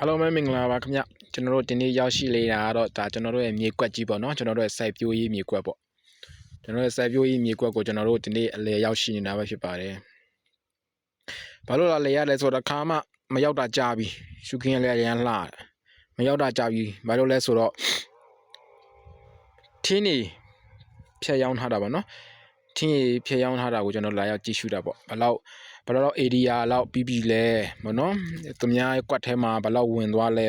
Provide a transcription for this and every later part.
Hello မဲမင်္ဂလာပါခင်ဗျကျွန်တော်တို့ဒီနေ့ရောက်ရှိလေတာကတော့ဒါကျွန်တော်တို့ရဲ့မြေကွက်ကြီးပေါ့နော်ကျွန်တော်တို့ရဲ့စိုက်ပျိုးရေးမြေကွက်ပေါ့ကျွန်တော်တို့ရဲ့စိုက်ပျိုးရေးမြေကွက်ကိုကျွန်တော်တို့ဒီနေ့အလဲရောက်ရှိနေတာပဲဖြစ်ပါတယ်ဘာလို့လဲရလဲဆိုတော့ခါမှမရောက်တာကြာပြီရှုခင်းလဲရမ်းလှမရောက်တာကြာပြီဘာလို့လဲဆိုတော့ထင်းနေဖြတ်ရောင်းထားတာပေါ့နော်ထင်းနေဖြတ်ရောင်းထားတာကိုကျွန်တော်လာရောက်ကြည့်ရှုတာပေါ့ဘယ်လောက် area လောက်ပြီးပြီလဲဗောနော်သူများကွက်ထဲမှာဘယ်လောက်ဝင်သွားလဲ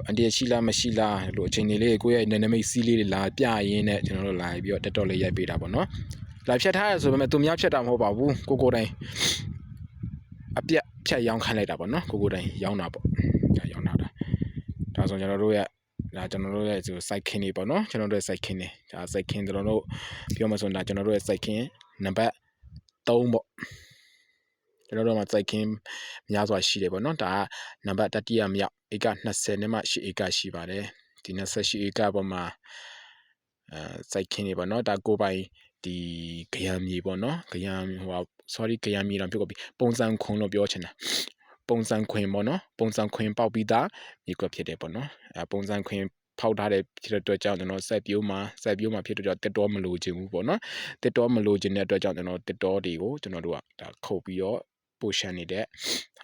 အန်ဒီရှိလားမရှိလားလို့အချိန်လေးကိုယ့်ရဲ့နမိတ်စီးလေးတွေလာပြရင်းနဲ့ကျွန်တော်တို့လာပြီးတော့တက်တော့လေးရိုက်ပေးတာဗောနော်လာဖြတ်ထားရဆိုပေမဲ့သူများဖြတ်တာမဟုတ်ပါဘူးကိုတိုင်အပြက်ဖြတ်ရောင်းခိုင်းလိုက်တာဗောနော်ကိုတိုင်ရောင်းတာပေါ့ရောင်းတာဒါဆိုကျွန်တော်တို့ရဲ့စိုက်ခင်းတွေပေါ့နော်ကျွန်တော်တို့ရဲ့စိုက်ခင်းတွေဒါစိုက်ခင်းကျွန်တော်တို့ပြောမှဆိုရင်ဒါကျွန်တော်တို့ရဲ့စိုက်ခင်းနံပါတ်3ပေါ့ကျွန်တော်တို့မှာစိုက်ခင်းများစွာရှိတယ်ပေါ့နော်ဒါကနံပါတ်တတိယမြောက်ဧက20နဲ့မှ8ဧကရှိပါတယ်ဒီ28ဧကပေါ်မှာစိုက်ခင်းတွေပေါ့နော်ဒါကိုပိုင်ဒီခရမ်းမြေပေါ့နော်ခရမ်းခရမ်းမြေတော့ပြုတ်ပြီပုံစံခွန်လို့ပြောချင်တာပုံစံခွင်ပေါ့နော်ပုံစံခွင်ပေါက်ပြီးသားမြေကွက်ဖြစ်တယ်ပေါ့နော်ပုံစံခွင်ဖောက်ထားတဲ့ဖြစ်တဲ့အတွက်ကြောင့်ကျွန်တော်စိုက်ပျိုးမှာဖြစ်တဲ့ကြောင့်တက်တော်မလို့ခြင်းဘူးပေါ့နော်တက်တော်မလို့ခြင်းတဲ့အတွက်ကြောင့်ကျွန်တော်တက်တော်တွေကိုကျွန်တော်တို့ကဒါခုတ်ပြီးတော့ပိုရှင်နေတဲ့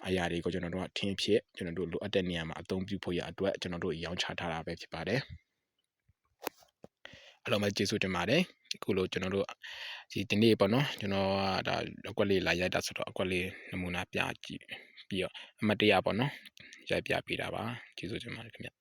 အရာတွေကိုကျွန်တော်တို့ကထင်းဖြစ်ကျွန်တော်တို့လိုအပ်တဲ့နေရာမှာအသုံးပြုဖို့ရအတွက်ကျွန်တော်တို့ရောင်းချထားတာပဲဖြစ်ပါတယ်အားလုံးပဲကျေးဇူးတင်ပါတယ်အခုလိုကျွန်တော်တို့ဒီနေ့ပေါ့နော်ကျွန်တော်ကဒါအကွက်လေးလာရိုက်တာဆိုတော့အကွက်လေးနမူနာပြကြည့်ပြီးတော့အမတ်တရပေါ့နော်ရိုက်ပြပေးတာပါကျေးဇူးတင်ပါတယ်ခင်ဗျ